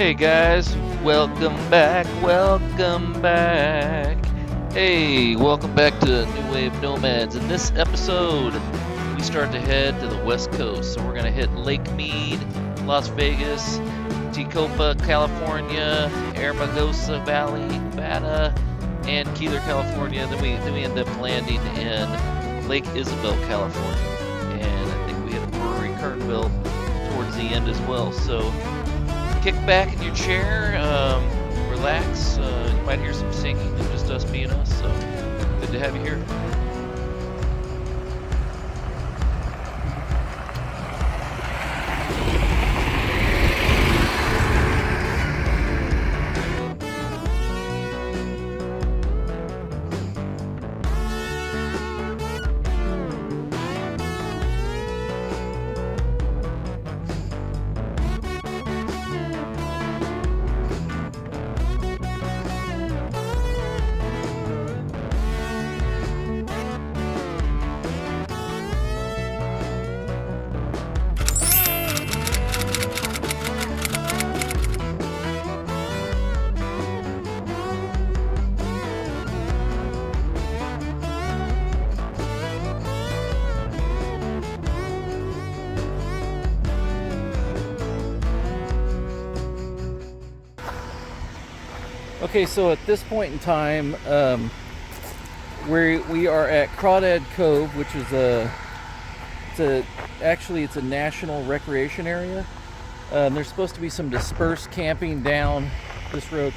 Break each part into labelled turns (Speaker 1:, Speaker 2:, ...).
Speaker 1: Hey guys, welcome back, welcome back. Hey, welcome back to New Wave Nomads. In this episode, we start to head to the West Coast. So we're going to hit Lake Mead, Las Vegas, Tecopa, California, Hermosa Valley, Nevada, and Keeler, California. Then we end up landing in Lake Isabella, California. And I think we hit a brewery, Carterville, towards the end as well. So kick back in your chair, relax. You might hear some singing and just us being us. So good to have you here. Okay, so at this point in time, we are at Crawdad Cove, which is it's a national recreation area. There's supposed to be some dispersed camping down this road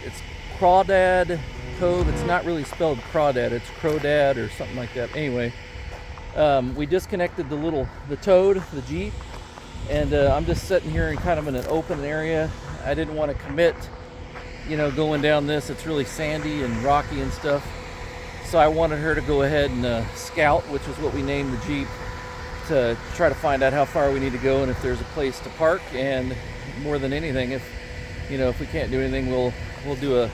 Speaker 1: it's Crawdad Cove. It's not really spelled Crawdad, it's Crawdad or something like that. Anyway, we disconnected the Toad, the Jeep, and I'm just sitting here in kind of an open area. I didn't want to commit, going down this. It's really sandy and rocky and stuff. So I wanted her to go ahead and scout, which is what we named the Jeep, to try to find out how far we need to go and if there's a place to park. And more than anything, if we can't do anything, we'll do a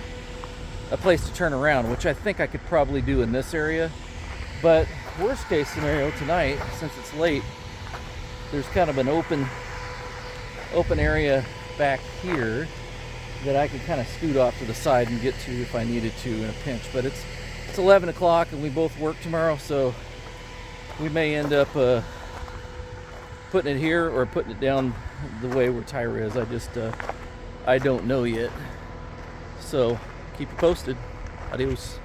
Speaker 1: place to turn around, which I think I could probably do in this area. But worst case scenario tonight, since it's late, there's kind of an open area back here that I could kind of scoot off to the side and get to if I needed to in a pinch. But it's 11 o'clock and we both work tomorrow, so we may end up putting it here or putting it down the way where Tyra is. I don't know yet. So keep you posted. Adios.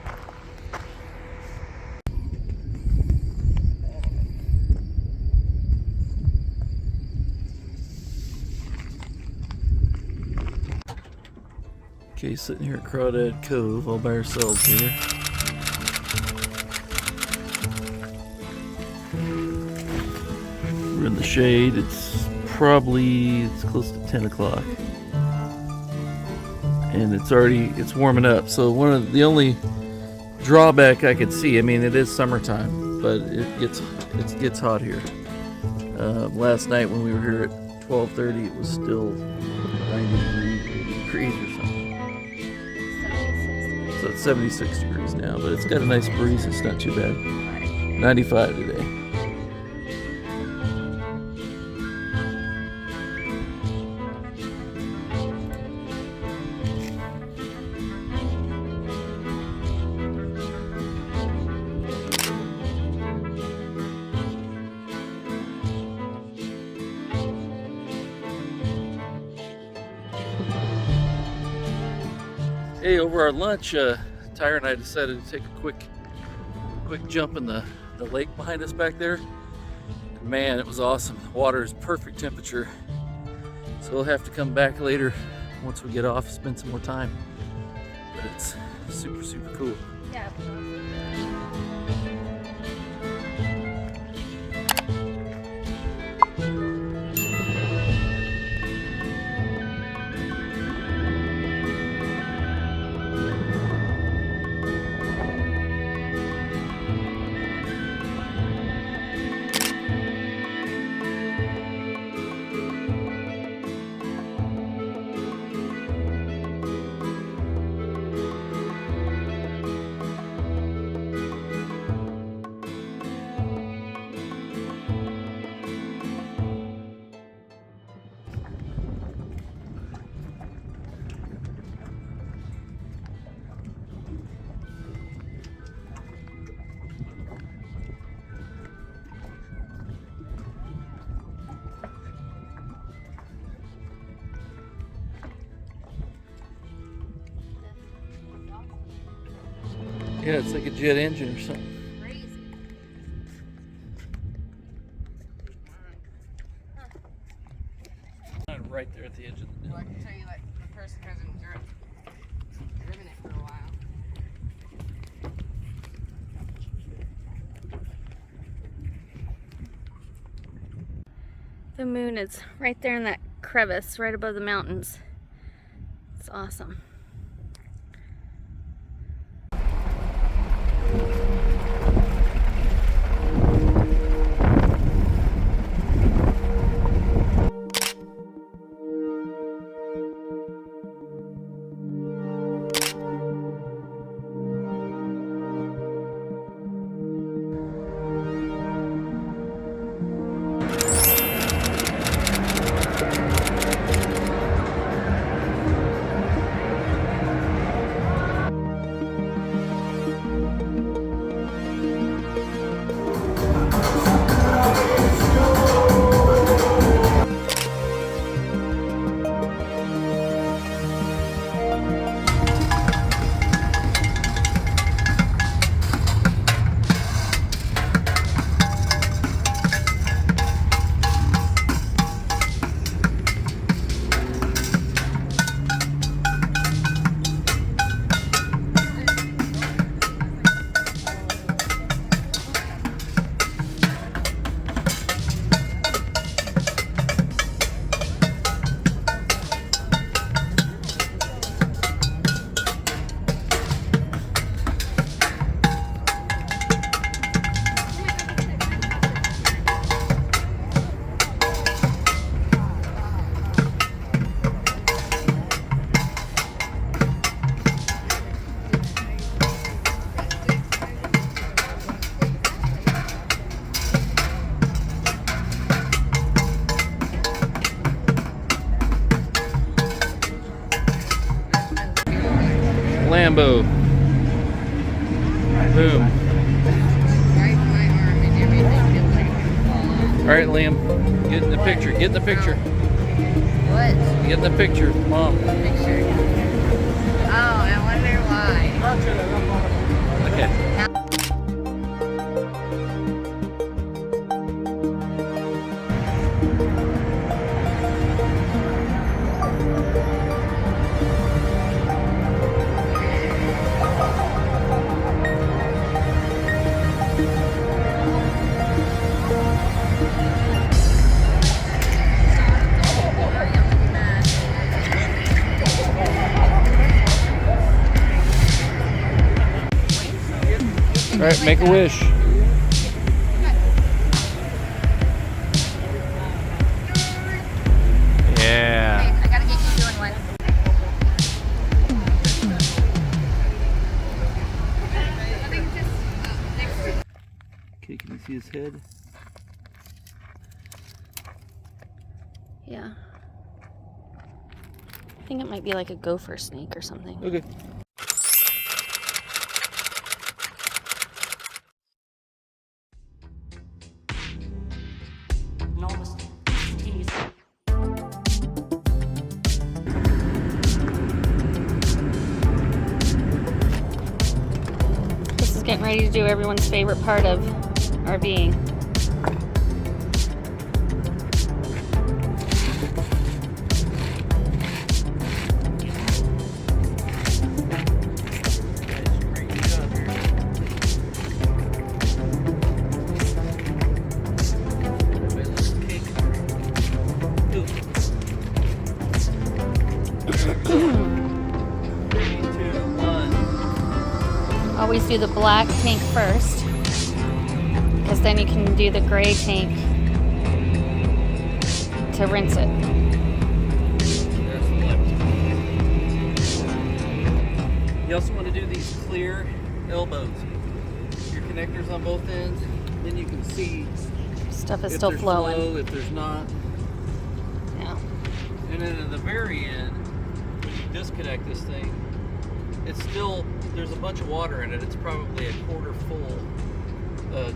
Speaker 1: Okay, sitting here at Crawdad Cove all by ourselves here. We're in the shade. It's close to 10 o'clock. And it's warming up. So the only drawback I could see, it is summertime, but it gets hot here. Last night when we were here at 12:30, it was still 90 degrees or something. So it's 76 degrees now, but it's got a nice breeze. It's not too bad. 95 today. Hey, over our lunch, Tyra and I decided to take a quick jump in the lake behind us back there. And man, it was awesome. The water is perfect temperature. So we'll have to come back later once we get off, spend some more time. But it's super, super cool.
Speaker 2: Yeah.
Speaker 1: Yeah, it's like a jet engine or something.
Speaker 2: Crazy.
Speaker 1: Right there at the edge of the
Speaker 2: Well, I can tell you that the person hasn't driven it for a while. The moon is right there in that crevice, right above the mountains. It's awesome.
Speaker 1: Lambo. Boom.
Speaker 2: Right in my arm and everything feels like it's gonna fall off.
Speaker 1: All right, Liam. Get in the picture. Get in the picture.
Speaker 2: What?
Speaker 1: Get in the picture, Mom.
Speaker 2: Picture. Oh, I wonder why.
Speaker 1: Okay. All right, make a wish. Yeah.
Speaker 2: Okay, I gotta get you doing one.
Speaker 1: Okay, can you see his head?
Speaker 2: Yeah. I think it might be like a gopher snake or something.
Speaker 1: Okay.
Speaker 2: This is getting ready to do everyone's favorite part of RVing. Always do the black tank first, because then you can do the gray tank to rinse it.
Speaker 1: You also want to do these clear elbows. Your connectors on both ends, then you can see
Speaker 2: Stuff is
Speaker 1: if
Speaker 2: still
Speaker 1: there's
Speaker 2: flowing.
Speaker 1: flow, if there's not.
Speaker 2: Yeah.
Speaker 1: And then at the very end, when you disconnect this thing, it's still, there's a bunch of water in it. It's probably a quarter full,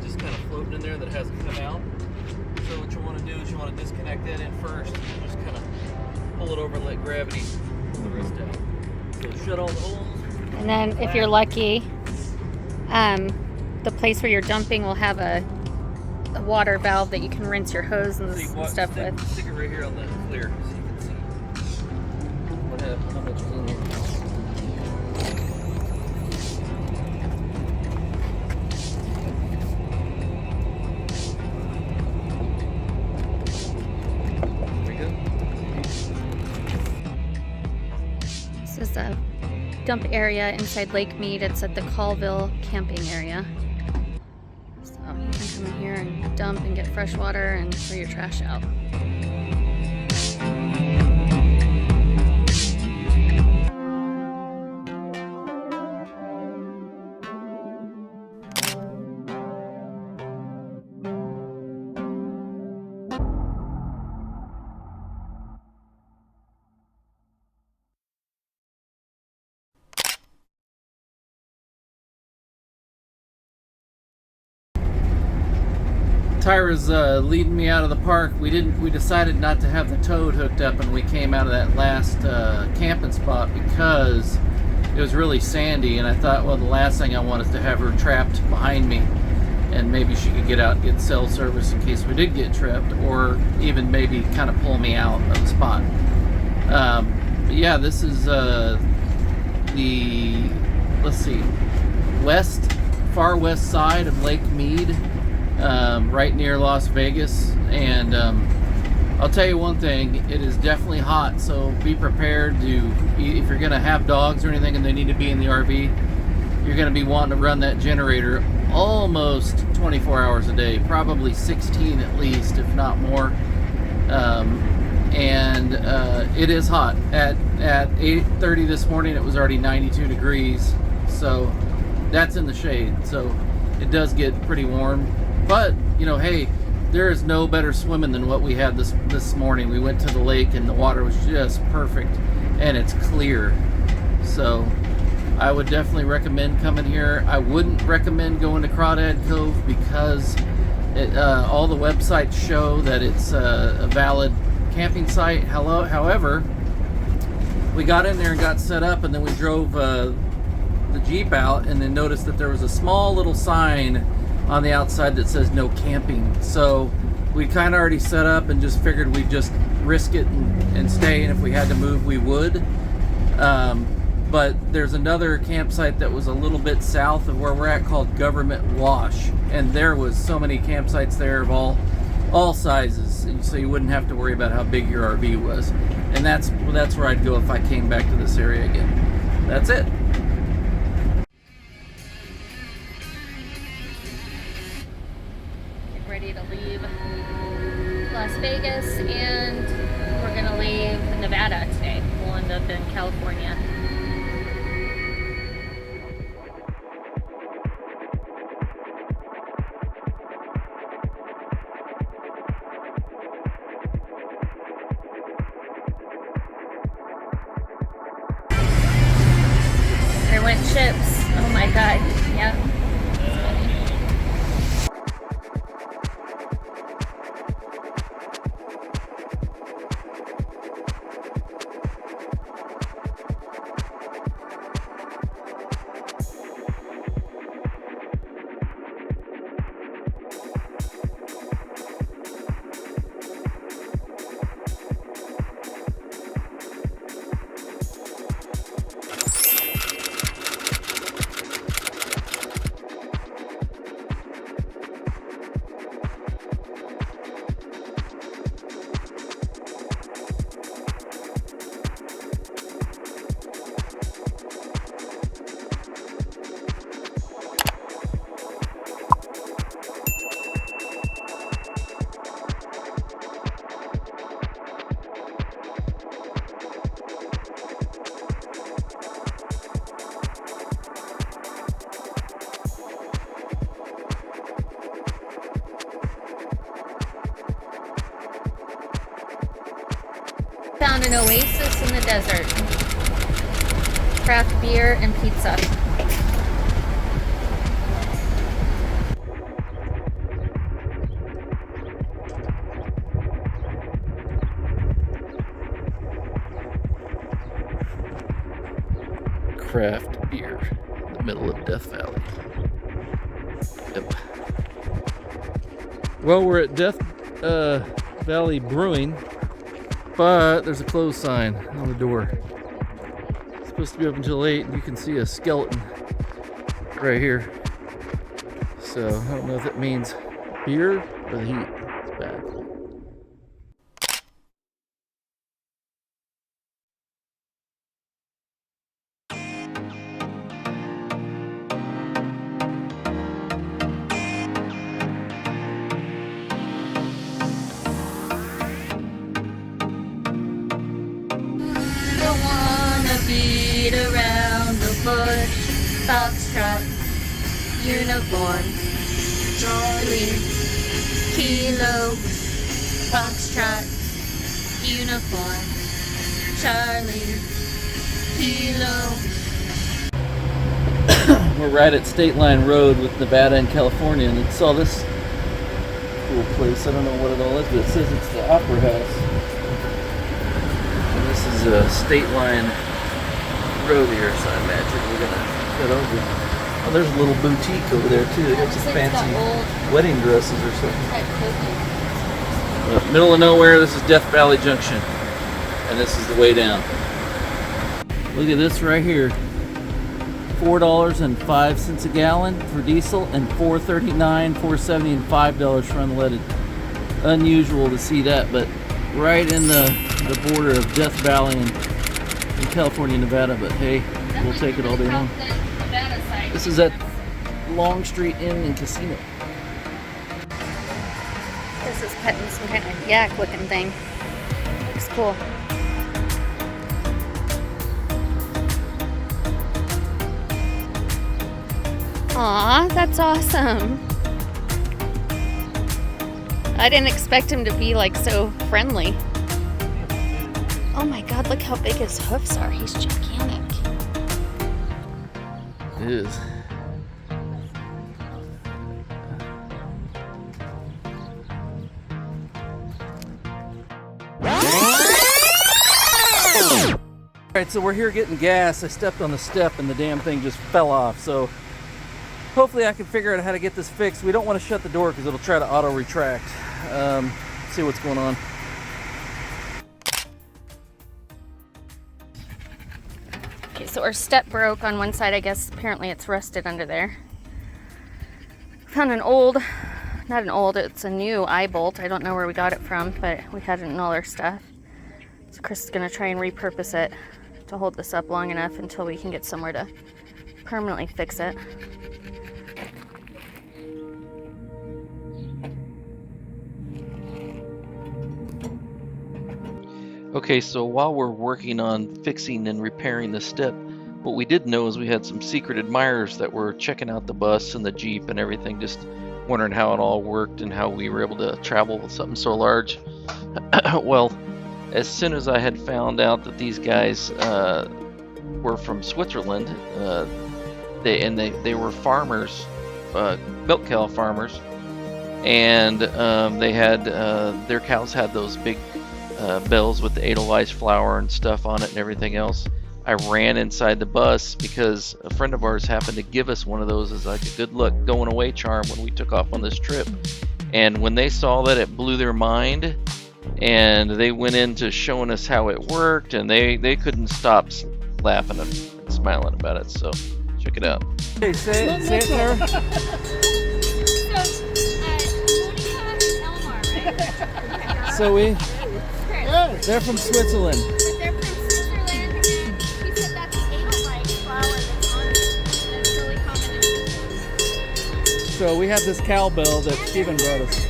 Speaker 1: just kind of floating in there that hasn't come out. So what you want to do is you want to disconnect that in first, and just kind of pull it over and let gravity pull the rest out. So shut all the holes.
Speaker 2: And then if you're lucky, The place where you're dumping will have a water valve that you can rinse your hose and stuff with.
Speaker 1: Stick it right here on the clear so you can see how much is in here.
Speaker 2: This is a dump area inside Lake Mead. It's at the Colville camping area. So you can come in here and dump and get fresh water and throw your trash out.
Speaker 1: Tyra's leading me out of the park. We decided not to have the toad hooked up, and we came out of that last camping spot because it was really sandy, and I thought, well, the last thing I want is to have her trapped behind me, and maybe she could get out and get cell service in case we did get tripped, or even maybe kind of pull me out of the spot. But yeah, this is the, let's see, far west side of Lake Mead. Right near Las Vegas, and I'll tell you one thing, it is definitely hot, so be prepared to, if you're gonna have dogs or anything and they need to be in the RV, you're gonna be wanting to run that generator almost 24 hours a day, probably 16 at least, if not more. It is hot. At 8:30 this morning, it was already 92 degrees, so that's in the shade, so it does get pretty warm. But, you know, hey, there is no better swimming than what we had this morning. We went to the lake and the water was just perfect, and it's clear. So I would definitely recommend coming here. I wouldn't recommend going to Crawdad Cove because all the websites show that it's a valid camping site. However, we got in there and got set up, and then we drove the Jeep out and then noticed that there was a small little sign on the outside that says no camping. So we kind of already set up and just figured we'd just risk it and stay, and if we had to move we would. But there's another campsite that was a little bit south of where we're at called Government Wash, and there was so many campsites there of all sizes, so you wouldn't have to worry about how big your RV was. And that's where I'd go if I came back to this area again. That's it.
Speaker 2: Ready to leave Las Vegas, and we're gonna leave Nevada today. We'll end up in California. There went chips. Oh my god. Yep. Found an oasis in the desert. Craft beer and pizza.
Speaker 1: Craft beer in the middle of Death Valley. Yep. Well, we're at Death Valley Brewing, but there's a closed sign on the door. It's supposed to be open until 8, and you can see a skeleton right here. So I don't know if it means beer or the heat. It's bad.
Speaker 2: Beat around the bush, foxtrot, uniform, Charlie, kilo, foxtrot, uniform, Charlie, kilo. We're right at State Line Road with Nevada and California, and saw this cool place. I don't know what it all is, but it says it's the Opera House. And this is a State Line Road here, so I imagine we're gonna head over. Oh, there's a little boutique over there too. They got some fancy wedding dresses or something. Middle of nowhere. This is Death Valley Junction, and this is the way down. Look at this right here. $4.05 a gallon for diesel, and $4.39, $4.70, and $5 for unleaded. Unusual to see that, but right in the border of Death Valley and California, Nevada, but hey, we'll take it all day long. This is at Long Street Inn and Casino. This is petting some kind of yak looking thing. Looks cool. Aw, that's awesome. I didn't expect him to be like so friendly. Oh my god, look how big his hoofs are. He's gigantic. It is. Alright, so we're here getting gas. I stepped on the step and the damn thing just fell off. So hopefully I can figure out how to get this fixed. We don't want to shut the door because it'll try to auto retract. See what's going on. Okay, so our step broke on one side. I guess apparently it's rusted under there. Found an old, it's a new eye bolt. I don't know where we got it from, but we had it in all our stuff. So Chris is gonna try and repurpose it to hold this up long enough until we can get somewhere to permanently fix it.
Speaker 3: Okay, so while we're working on fixing and repairing the step, what we did know is we had some secret admirers that were checking out the bus and the Jeep and everything, just wondering how it all worked and how we were able to travel with something so large. Well, as soon as I had found out that these guys were from Switzerland, they were farmers, milk cow farmers, and they had their cows had those big bells with the Edelweiss flower and stuff on it and everything else. I ran inside the bus because a friend of ours happened to give us one of those as like a good luck going away charm when we took off on this trip. And when they saw that, it blew their mind, and they went into showing us how it worked, and they couldn't stop laughing and smiling about it. So check it out.
Speaker 1: Hey, say it, Sarah. So they're from Switzerland.
Speaker 2: But they're from Switzerland, and he said that's the Edelweiss flower that's on it. That's really common.
Speaker 1: So we have this cowbell that Steven brought us.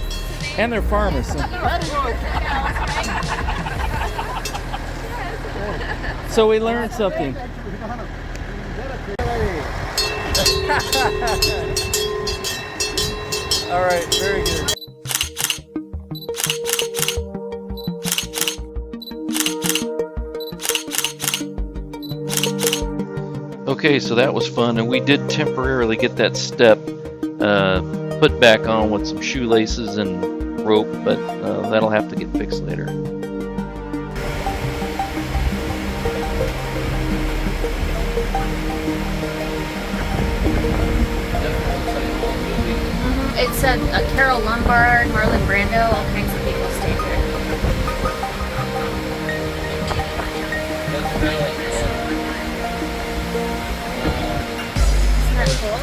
Speaker 1: And they're farmers. So we learned something. All right, very good.
Speaker 3: Okay, so that was fun, and we did temporarily get that step put back on with some shoelaces and rope, but that'll have to get fixed later.
Speaker 2: It's a Carol Lombard, Marlon Brando, all kinds of people stay here. Isn't that cool?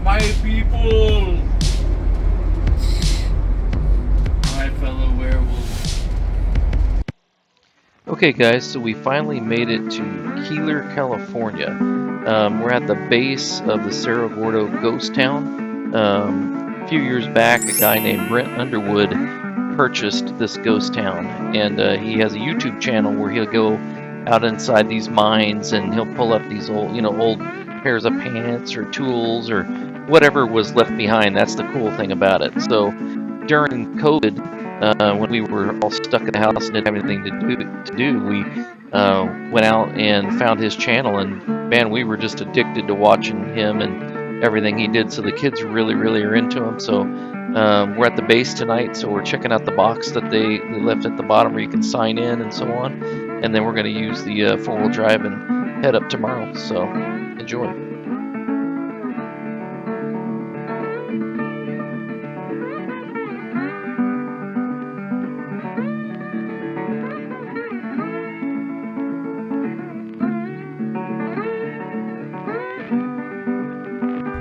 Speaker 1: My people! My fellow werewolves.
Speaker 3: Okay guys, so we finally made it to Keeler, California. We're at the base of the Cerro Gordo ghost town. A few years back, a guy named Brent Underwood purchased this ghost town, and he has a YouTube channel where he'll go out inside these mines and he'll pull up these old pairs of pants or tools or whatever was left behind. That's the cool thing about it. So during COVID, when we were all stuck in the house and didn't have anything to do, we went out and found his channel, and man, we were just addicted to watching him and everything he did. So the kids really are into him. So we're at the base tonight, so we're checking out the box that they left at the bottom where you can sign in and so on, and then we're going to use the four-wheel drive and head up tomorrow. So enjoy.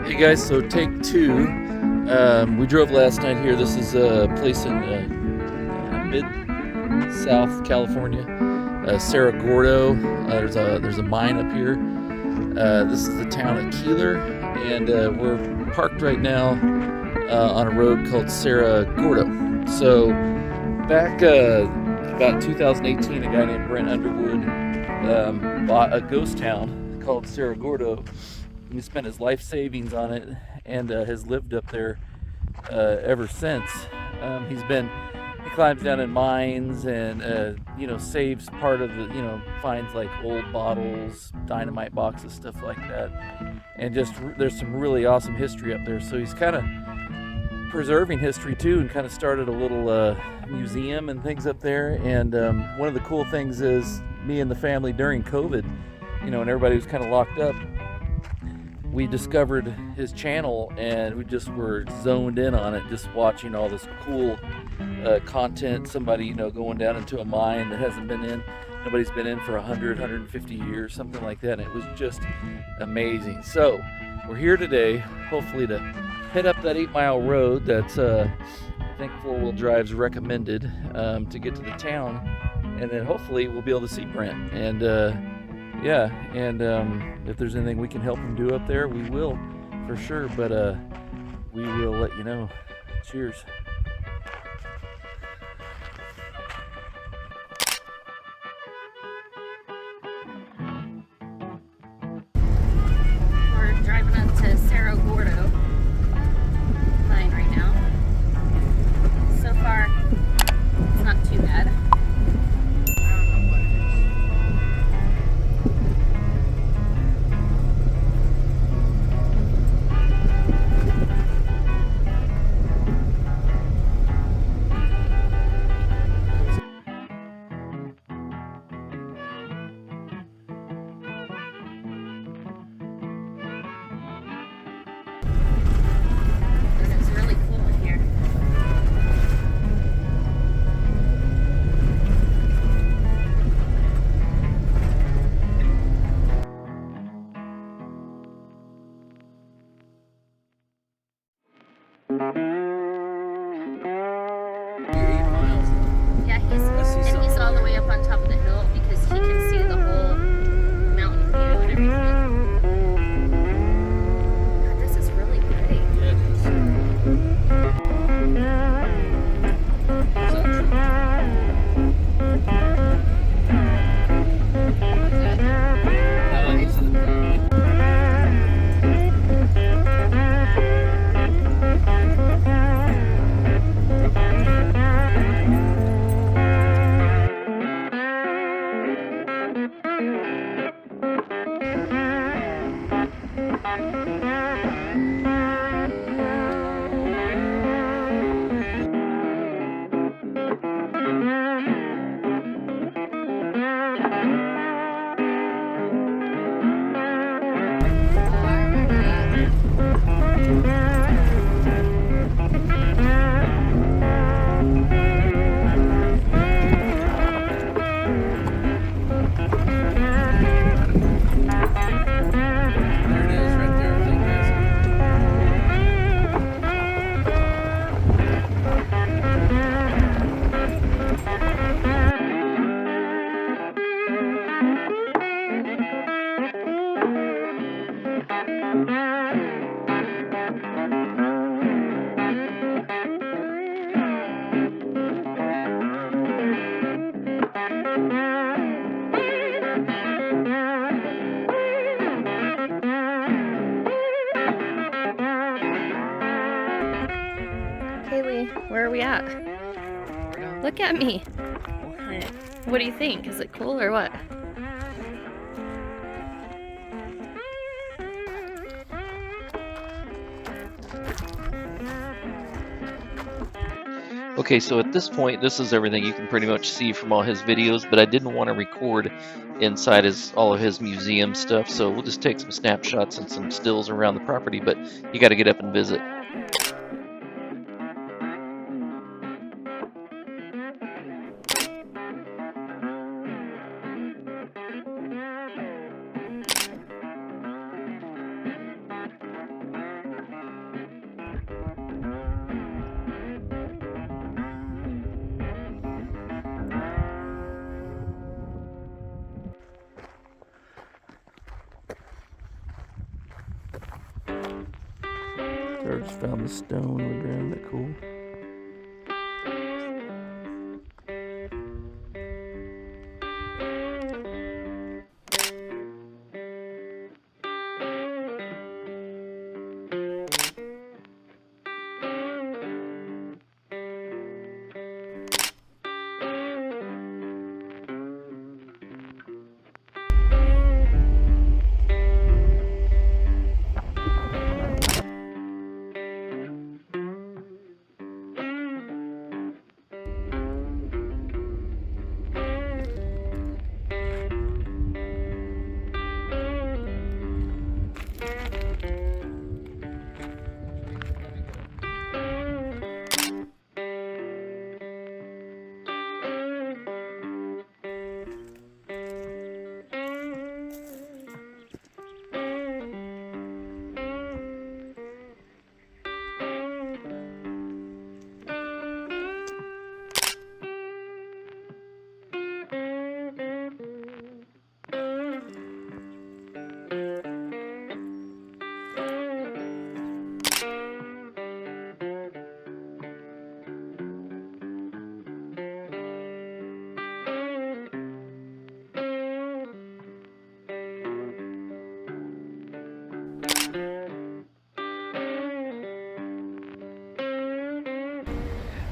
Speaker 1: Hey guys, so take two. We drove last night here. This is a place in mid-South California, Cerro Gordo. There's a mine up here. This is the town of Keeler, and we're parked right now on a road called Cerro Gordo. So back about 2018, a guy named Brent Underwood bought a ghost town called Cerro Gordo. He spent his life savings on it and has lived up there ever since. He climbs down in mines and saves part of the finds like old bottles, dynamite boxes, stuff like that, and just there's some really awesome history up there. So he's kind of preserving history too, and kind of started a little museum and things up there. And one of the cool things is me and the family during COVID, when everybody was kind of locked up, we discovered his channel and we just were zoned in on it, just watching all this cool content. Somebody, going down into a mine that nobody's been in for 150 years, something like that. And it was just amazing. So we're here today, hopefully to head up that 8-mile road that's, I think 4-wheel drive's recommended to get to the town. And then hopefully we'll be able to see Brent. And if there's anything we can help him do up there, we will, for sure. But we will let you know. Cheers.
Speaker 2: We're driving up to Cerro Gordo mine right now. So far, it's not too bad. Yeah, he's all the way up on top of the hill because he can see the whole mountain view and everything. God, this is really pretty.
Speaker 1: Yeah, it is.
Speaker 2: Kaylee, where are we at? Look at me. What do you think? Is it cool or what?
Speaker 3: Okay, so at this point, this is everything you can pretty much see from all his videos, but I didn't want to record inside all of his museum stuff, so we'll just take some snapshots and some stills around the property, but you got to get up and visit.
Speaker 1: I just found the stone on the ground. Isn't that cool?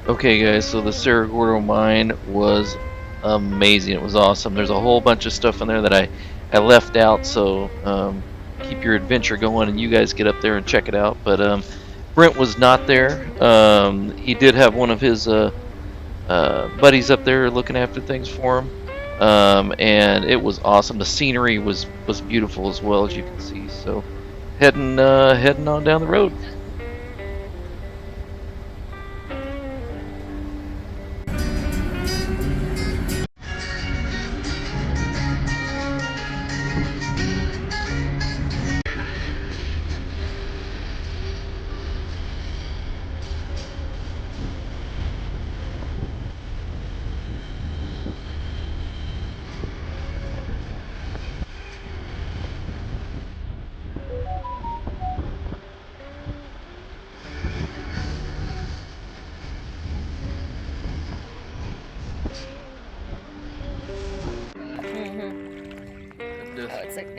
Speaker 3: Okay guys, so the Cerro Gordo mine was amazing. It was awesome. There's a whole bunch of stuff in there that I left out, so keep your adventure going and you guys get up there and check it out. But Brent was not there. He did have one of his buddies up there looking after things for him, and it was awesome. The scenery was beautiful as well, as you can see. So heading on down the road.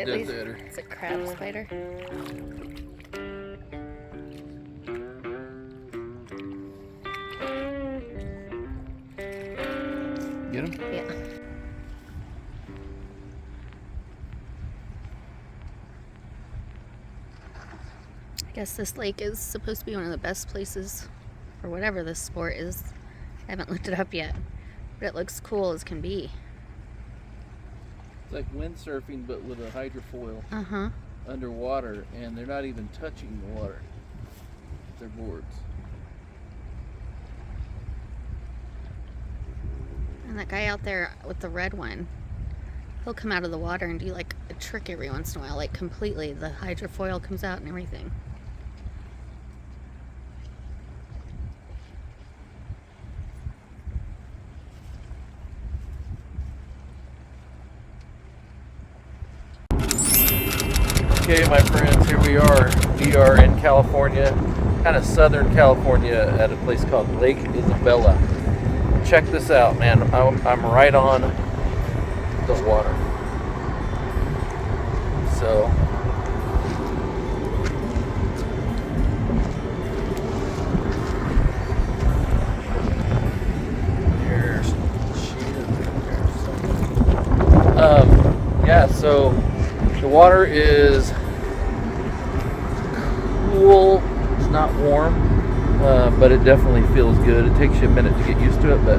Speaker 2: It's a crab spider.
Speaker 1: Get him?
Speaker 2: Yeah. I guess this lake is supposed to be one of the best places for whatever this sport is. I haven't looked it up yet, but it looks cool as can be.
Speaker 1: It's like windsurfing, but with a hydrofoil
Speaker 2: Uh-huh.
Speaker 1: underwater, and they're not even touching the water. They're boards.
Speaker 2: And that guy out there with the red one, he'll come out of the water and do like a trick every once in a while, like completely. The hydrofoil comes out and everything.
Speaker 1: Okay, my friends, here we are. We are in California, kind of southern California, at a place called Lake Isabella. Check this out, man. I'm right on the water. So, So the water is cool. It's not warm, but it definitely feels good. It takes you a minute to get used to it, but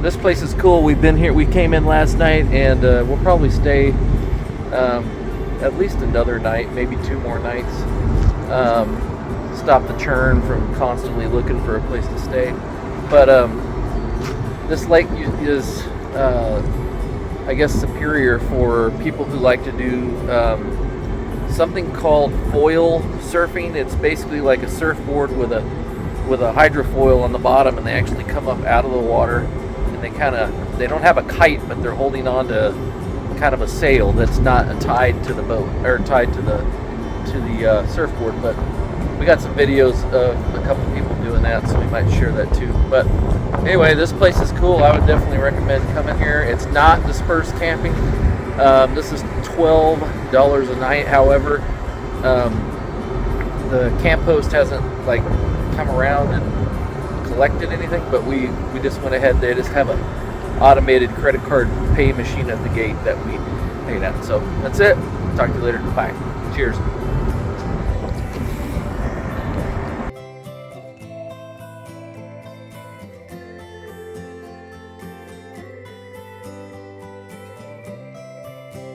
Speaker 1: this place is cool. We've been here. We came in last night, and we'll probably stay at least another night, maybe 2 more nights. Stop the churn from constantly looking for a place to stay. But this lake is, I guess, superior for people who like to do something called foil surfing. It's basically like a surfboard with a hydrofoil on the bottom, and they actually come up out of the water, and they don't have a kite, but they're holding on to kind of a sail that's not tied to the boat or tied to the surfboard. But we got some videos of a couple people doing that, so we might share that too. But anyway, this place is cool. I would definitely recommend coming here. It's not dispersed camping. This is $12 a night. However, the camp host hasn't like come around and collected anything, but we just went ahead. They just have an automated credit card pay machine at the gate that we paid at. So that's it. Talk to you later. Bye. Cheers.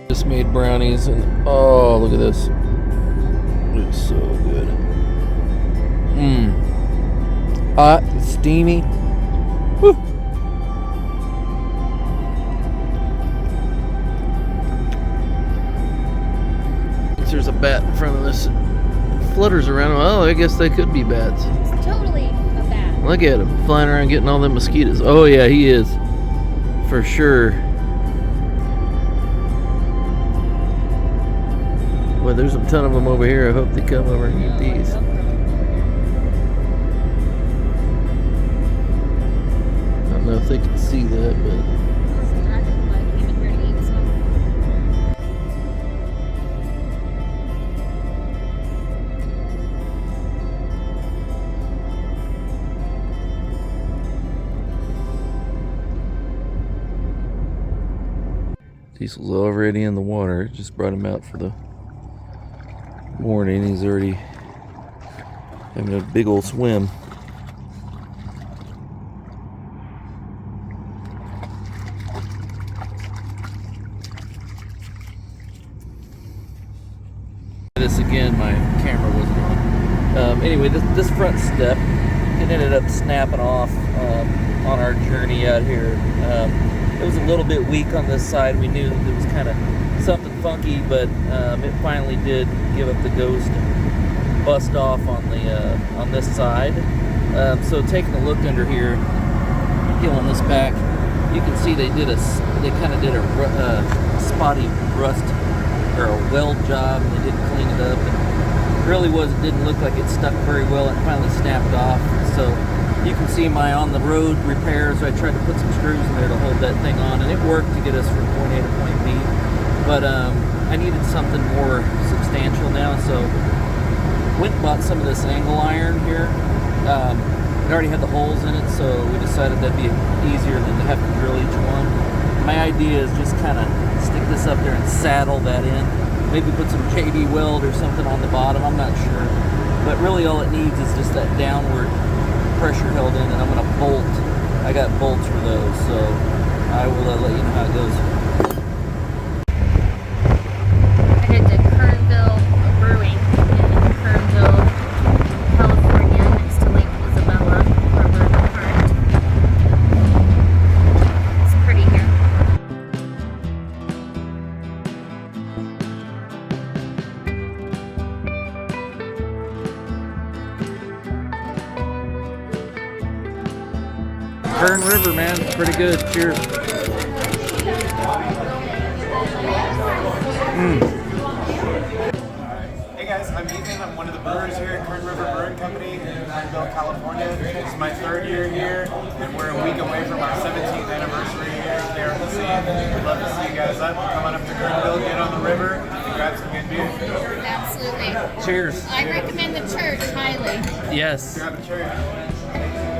Speaker 1: Just made brownies, and oh, look at this. It's so good. Hot and steamy. Woo. There's a bat in front of this. Flutters around. Oh, I guess they could be bats.
Speaker 2: It's totally a bat.
Speaker 1: Look at him flying around getting all them mosquitoes. Oh yeah, he is. For sure. Well, there's a ton of them over here. I hope they come over and eat these. I don't know if they can see that, but Diesel's already in the water. Just brought him out for the morning. He's already having a big old swim. This again, my camera wasn't on. Anyway, this front step, it ended up snapping off on our journey out here. It was a little bit weak on this side. We knew that it was kind of something funky, but it finally did give up the ghost and bust off on this side. So taking a look under here, peeling this back, you can see they kind of did a spotty rust or a weld job, and they didn't clean it up. And really didn't look like it stuck very well. It finally snapped off. So you can see my on the road repairs. I tried to put some screws in there to hold that thing on, and it worked to get us from point A to point B. But I needed something more substantial now, so went and bought some of this angle iron here. It already had the holes in it, so we decided that'd be easier than to have to drill each one. My idea is just kind of stick this up there and saddle that in. Maybe put some JD weld or something on the bottom, I'm not sure. But really all it needs is just that downward pressure held in, and I'm going to bolt. I got bolts for those, so I will let you know how it goes.
Speaker 2: I headed to Kernville Brewing in Kernville, California, next to Lake Isabella, where we're parked. It's pretty here.
Speaker 1: Kern River, man, pretty good. Cheers.
Speaker 4: Hey guys, I'm Ethan. I'm one of the brewers here at Kern River Brewing Company in Kernville, California. This is my 3rd year here, and we're a week away from our 17th anniversary here on the scene. We'd love to see you guys up. Come on up to Kernville, get on the river, and grab some good beer.
Speaker 2: Absolutely.
Speaker 1: Cheers.
Speaker 2: I recommend the church highly.
Speaker 1: Yes.
Speaker 4: Grab a cherry.